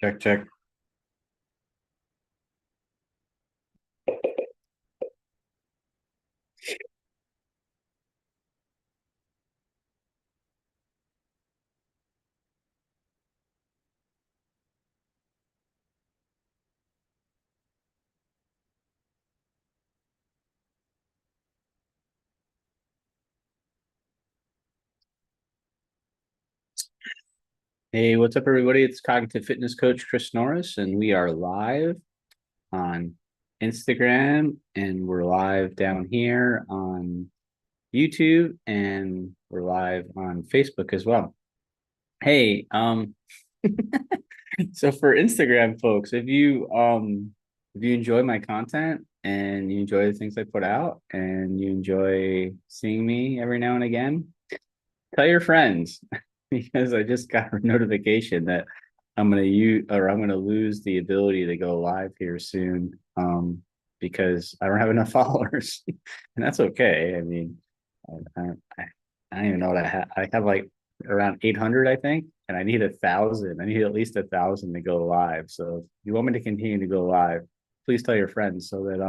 Check, check. Hey, what's up, everybody? It's cognitive fitness coach Chris Norris, and we are live on Instagram, and we're live down here on YouTube, and we're live on Facebook as well. Hey, so for Instagram folks, if you enjoy my content and you enjoy the things I put out and you enjoy seeing me every now and again, tell your friends because I just got a notification that I'm gonna lose the ability to go live here soon. Because I don't have enough followers, and that's okay. I mean, I, I, I don't even know what I have. I have like around 800, I think, and I need 1,000. I need at least 1,000 to go live. So if you want me to continue to go live, please tell your friends so that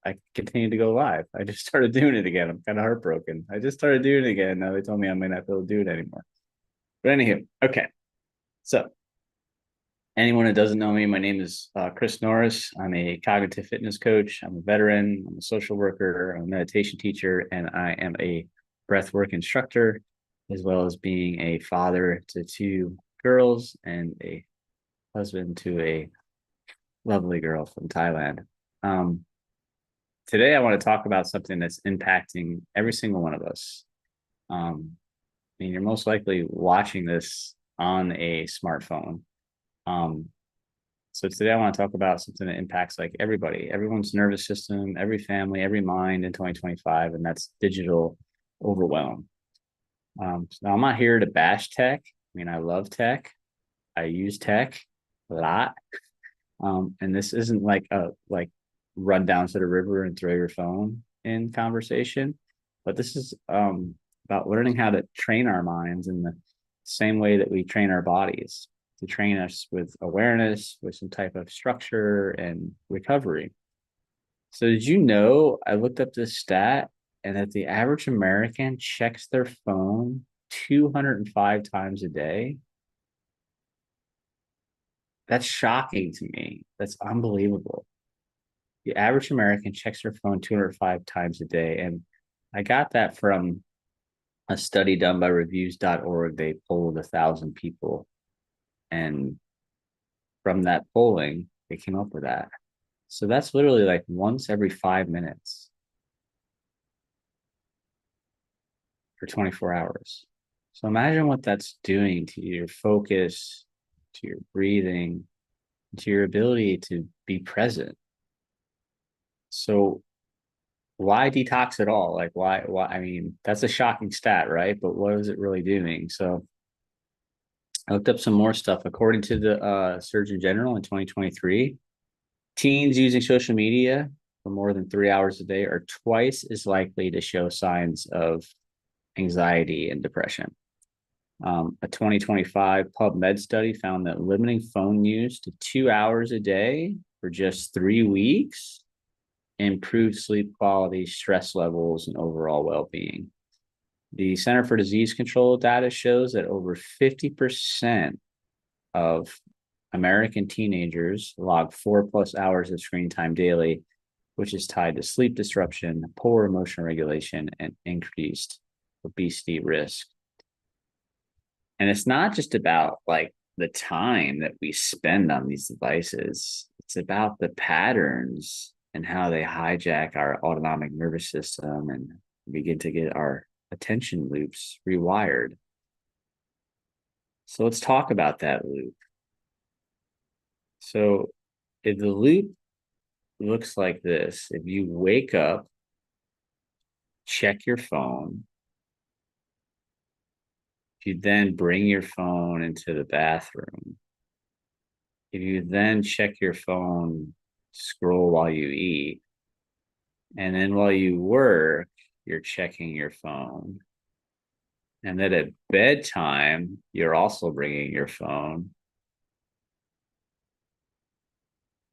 I can continue to go live. I just started doing it again. I'm kind of heartbroken. I just started doing it again. Now they told me I might not be able to do it anymore. But anywho, okay. So anyone that doesn't know me, my name is Chris Norris. I'm a cognitive fitness coach. I'm a veteran. I'm a social worker. I'm a meditation teacher, and I am a breathwork instructor, as well as being a father to two girls and a husband to a lovely girl from Thailand. Um, Today, I want to talk about something that's impacting every single one of us. I mean, you're most likely watching this on a smartphone. Um, so today I want to talk about something that impacts like everybody, everyone's nervous system, every family, every mind in 2025, and that's digital overwhelm. So now I'm not here to bash tech. I mean, I love tech. I use tech a lot. And this isn't like a run down to the river and throw your phone in conversation, but this is about learning how to train our minds in the same way that we train our bodies to train us with awareness, with some type of structure and recovery. So, did you know I looked up this stat and that the average American checks their phone 205 times a day? That's shocking to me. That's unbelievable. The average American checks their phone 205 times a day. And I got that from a study done by reviews.org. They polled 1,000 people. And from that polling, they came up with that. So that's literally like once every 5 minutes for 24 hours. So imagine what that's doing to your focus, to your breathing, to your ability to be present. So why detox at all? Like why I mean, that's a shocking stat, right? But what is it really doing? So I looked up some more stuff. According to the Surgeon General in 2023, teens using social media for more than 3 hours a day are twice as likely to show signs of anxiety and depression. A 2025 PubMed study found that limiting phone use to 2 hours a day for just 3 weeks improved sleep quality, stress levels, and overall well being. The Center for Disease Control data shows that over 50% of American teenagers log 4+ hours of screen time daily, which is tied to sleep disruption, poor emotional regulation, and increased obesity risk. And it's not just about like the time that we spend on these devices, it's about the patterns and how they hijack our autonomic nervous system and begin to get our attention loops rewired. So let's talk about that loop. So if the loop looks like this, if you wake up, check your phone, if you then bring your phone into the bathroom, if you then check your phone, scroll while you eat, and then while you work, you're checking your phone. And then at bedtime, you're also bringing your phone.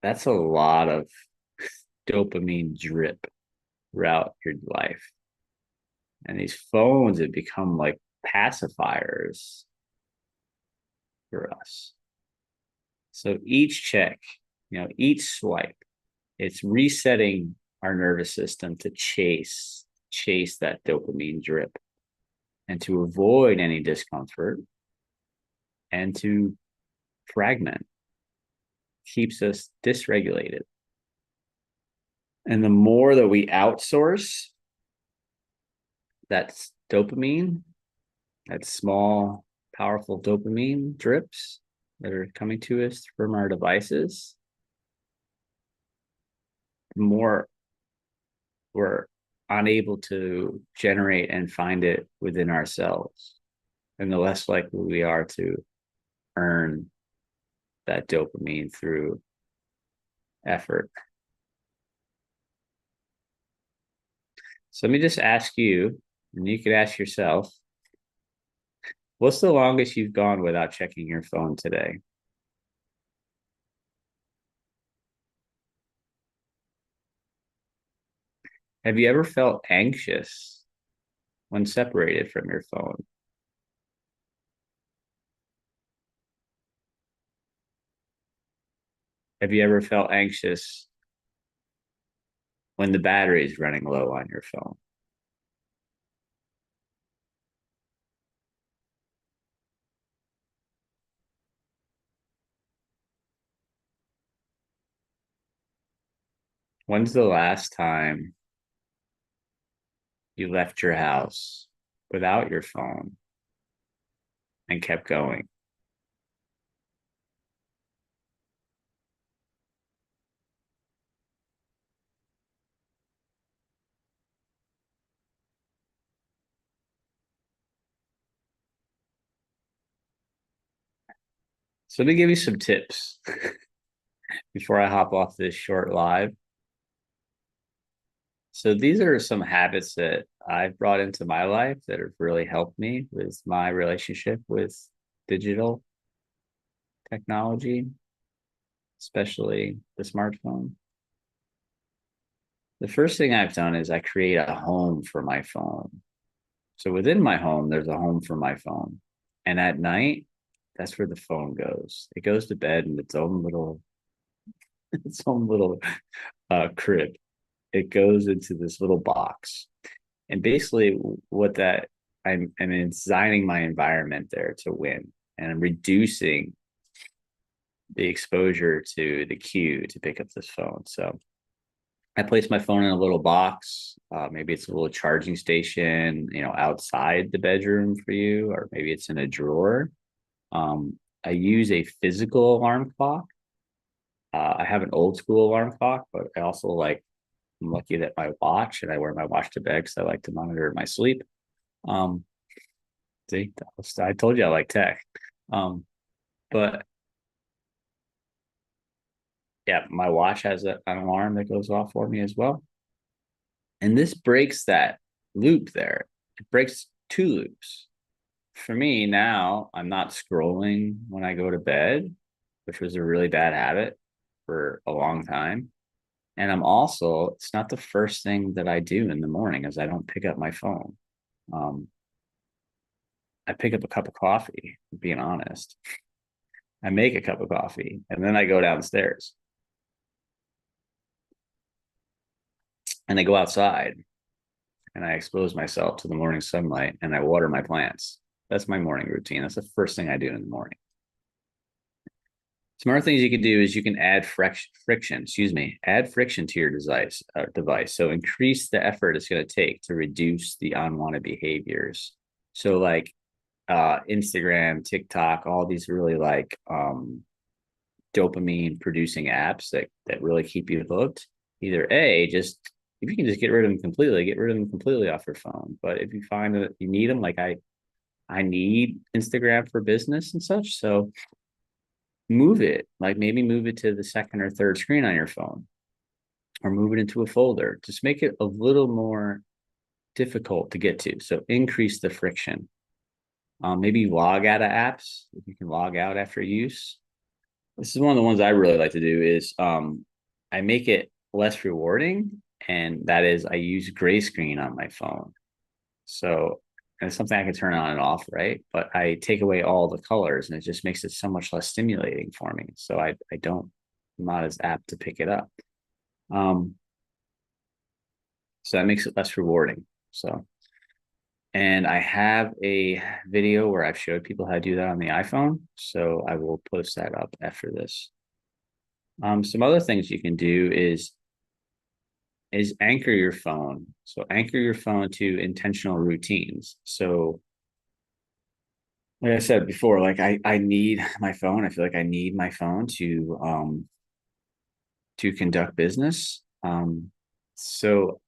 That's a lot of dopamine drip throughout your life. And these phones have become like pacifiers for us. So each check, each swipe, it's resetting our nervous system to chase that dopamine drip and to avoid any discomfort and to fragment, keeps us dysregulated. And the more that we outsource that dopamine, that small, powerful dopamine drips that are coming to us from our devices, the more we're unable to generate and find it within ourselves. And the less likely we are to earn that dopamine through effort. So let me just ask you, and you could ask yourself, what's the longest you've gone without checking your phone today? Have you ever felt anxious when separated from your phone? Have you ever felt anxious when the battery is running low on your phone? When's the last time you left your house without your phone and kept going? So let me give you some tips before I hop off this short live. So these are some habits that I've brought into my life that have really helped me with my relationship with digital technology, especially the smartphone. The first thing I've done is I create a home for my phone. So within my home, there's a home for my phone. And at night, that's where the phone goes. It goes to bed in its own little crib. It goes into this little box. And basically what that I'm designing my environment there to win. And I'm reducing the exposure to the cue to pick up this phone. So I place my phone in a little box. Maybe it's a little charging station, outside the bedroom for you, or maybe it's in a drawer. I use a physical alarm clock. I have an old school alarm clock, but I also I'm lucky that my watch, and I wear my watch to bed because I like to monitor my sleep. Um, see, I told you I like tech. Um, but yeah, my watch has an alarm that goes off for me as well. And this breaks that loop there. It breaks two loops. For me now, I'm not scrolling when I go to bed, which was a really bad habit for a long time. And it's not the first thing that I do in the morning is I don't pick up my phone. Um, I pick up a cup of coffee, being honest. I make a cup of coffee and then I go downstairs and I go outside and I expose myself to the morning sunlight and I water my plants. That's my morning routine. That's the first thing I do in the morning. Some other things you can do is you can add add friction to your device. So increase the effort it's going to take to reduce the unwanted behaviors. So Instagram, TikTok, all these really dopamine producing apps that really keep you hooked. Either just if you can just get rid of them completely, get rid of them completely off your phone. But if you find that you need them, like I need Instagram for business and such, so move it. Like maybe move it to the second or third screen on your phone, or move it into a folder. Just make it a little more difficult to get to. So increase the friction. Maybe log out of apps if you can log out after use. This is one of the ones I really like to do is I make it less rewarding, and that is I use gray screen on my phone. So and it's something I can turn on and off, right? But I take away all the colors and it just makes it so much less stimulating for me. So I don't I'm not as apt to pick it up. Um so that makes it less rewarding. So and I have a video where I've showed people how to do that on the iPhone. So I will post that up after this. Some other things you can do is anchor your phone. So anchor your phone to intentional routines. So like I said before, like I need my phone. I feel like I need my phone to conduct business. So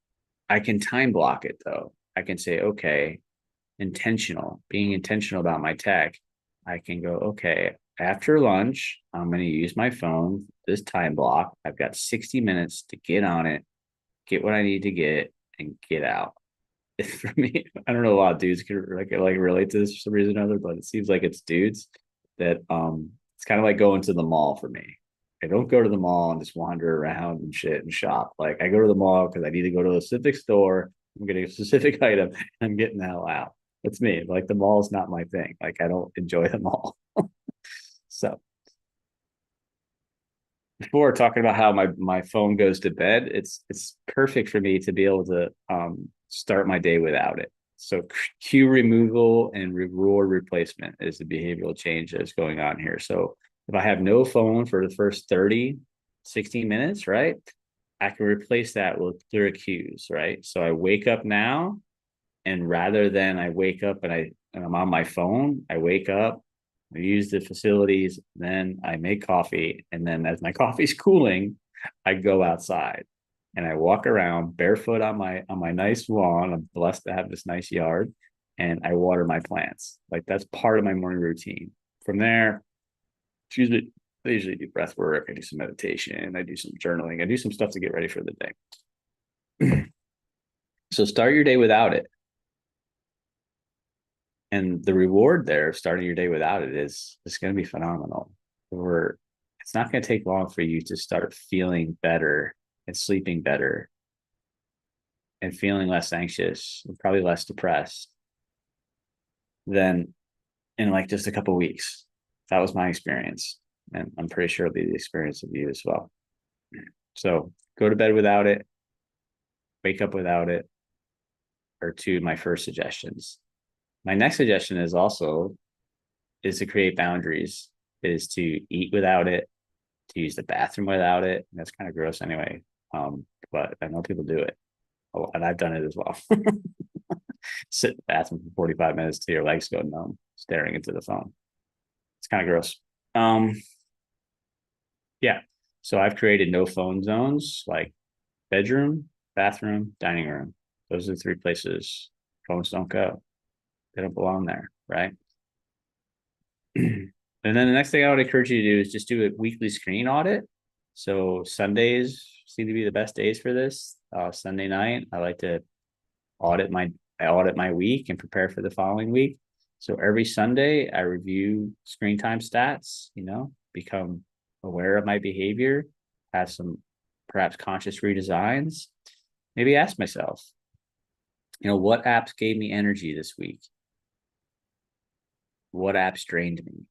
I can time block it though. I can say, okay, being intentional about my tech. I can go, okay, after lunch, I'm going to use my phone, this time block. I've got 60 minutes to get on it, get what I need to get, and get out. For me, I don't know a lot of dudes can like relate to this for some reason or other, but it seems like it's dudes that it's kind of like going to the mall for me. I don't go to the mall and just wander around and shit and shop. Like I go to the mall because I need to go to a specific store. I'm getting a specific item and I'm getting the hell out. It's me. Like the mall is not my thing. Like I don't enjoy the mall. So before talking about how my phone goes to bed, it's perfect for me to be able to start my day without it. So cue removal and reward replacement is the behavioral change that's going on here. So if I have no phone for the first 30, 60 minutes, right? I can replace that with clear cues, right? So I wake up now, and rather than I wake up and I'm on my phone, I wake up, I use the facilities, then I make coffee, and then as my coffee's cooling, I go outside and I walk around barefoot on my nice lawn. I'm blessed to have this nice yard, and I water my plants. Like that's part of my morning routine. From there, usually I usually do breath work, I do some meditation, I do some journaling, I do some stuff to get ready for the day. So start your day without it. And the reward there of starting your day without it is going to be phenomenal. Or it's not going to take long for you to start feeling better and sleeping better and feeling less anxious and probably less depressed than in like just a couple of weeks. That was my experience, and I'm pretty sure it'll be the experience of you as well. So go to bed without it, wake up without it, are two of my first suggestions. My next suggestion is to create boundaries, is to eat without it, to use the bathroom without it. That's kind of gross anyway. But I know people do it. Oh, and I've done it as well. Sit in the bathroom for 45 minutes till your legs go numb, staring into the phone. It's kind of gross. Um, yeah. So I've created no phone zones like bedroom, bathroom, dining room. Those are the three places phones don't go. They don't belong there, right? And then the next thing I would encourage you to do is just do a weekly screen audit. So Sundays seem to be the best days for this. Sunday night, audit my I audit my week and prepare for the following week. So every Sunday, I review screen time stats. Become aware of my behavior, have some perhaps conscious redesigns. Maybe ask myself, what apps gave me energy this week? What apps drained me?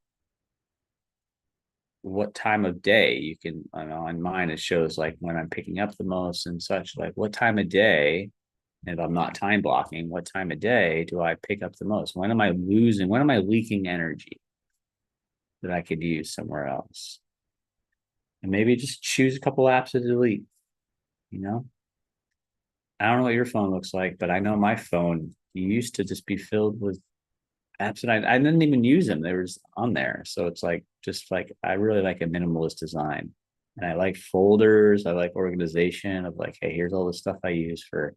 What time of day you can on mine it shows like when I'm picking up the most and such, like what time of day, if I'm not time blocking, what time of day do I pick up the most? When am I leaking energy that I could use somewhere else? And maybe just choose a couple apps to delete. you know I don't know what your phone looks like, but I know my phone used to just be filled with apps, and I didn't even use them. They were just on there. So it's like, just like, I really like a minimalist design. And I like folders. I like organization of like, hey, here's all the stuff I use for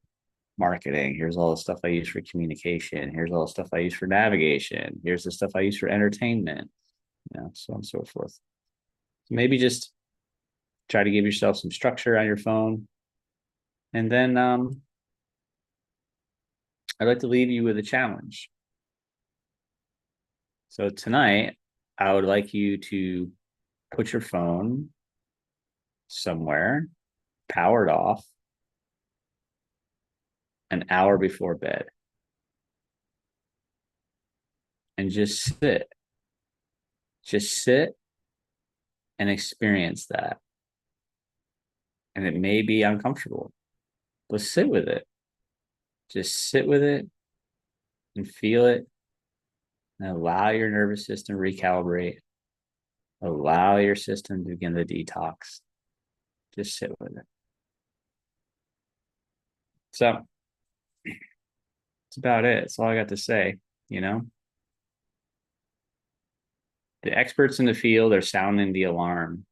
marketing. Here's all the stuff I use for communication. Here's all the stuff I use for navigation. Here's the stuff I use for entertainment, so on and so forth. So maybe just try to give yourself some structure on your phone. And then I'd like to leave you with a challenge. So tonight, I would like you to put your phone somewhere, powered off, an hour before bed, and just sit. Just sit and experience that. And it may be uncomfortable, but sit with it. Just sit with it and feel it and allow your nervous system to recalibrate. Allow your system to begin the detox. Just sit with it. So that's about it. That's all I got to say. You know, the experts in the field are sounding the alarm,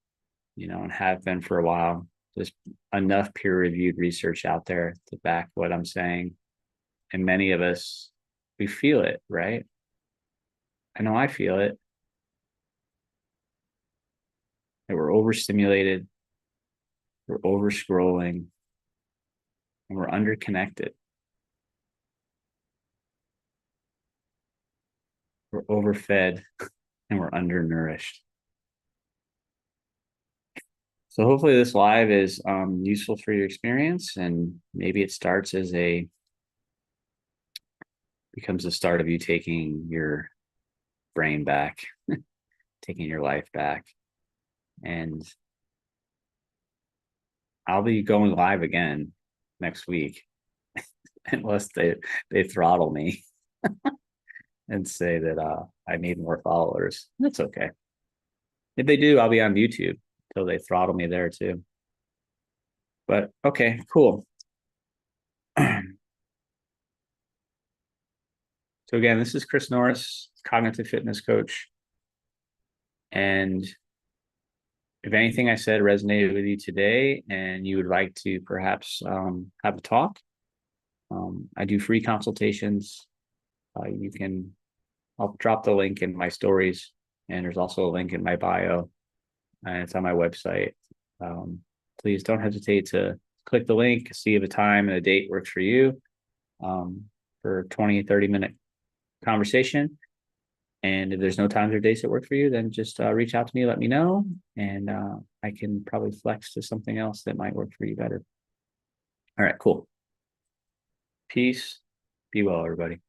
and have been for a while. There's enough peer-reviewed research out there to back what I'm saying. And many of us, we feel it, right? I know I feel it. That we're overstimulated, we're over scrolling, and we're underconnected. We're overfed and we're undernourished. So hopefully this live is useful for your experience, and maybe it becomes the start of you taking your brain back, taking your life back. And I'll be going live again next week, unless they throttle me and say that I need more followers. That's okay. If they do, I'll be on YouTube until they throttle me there too. But okay, cool. So again, this is Chris Norris, cognitive fitness coach. And if anything I said resonated with you today and you would like to perhaps have a talk, I do free consultations. I'll drop the link in my stories, and there's also a link in my bio, and it's on my website. Please don't hesitate to click the link, see if a time and a date works for you, for 20, 30-minute conversation. And if there's no times or dates that work for you, then just reach out to me, let me know, and I can probably flex to something else that might work for you better. All right, cool. Peace. Be well, everybody.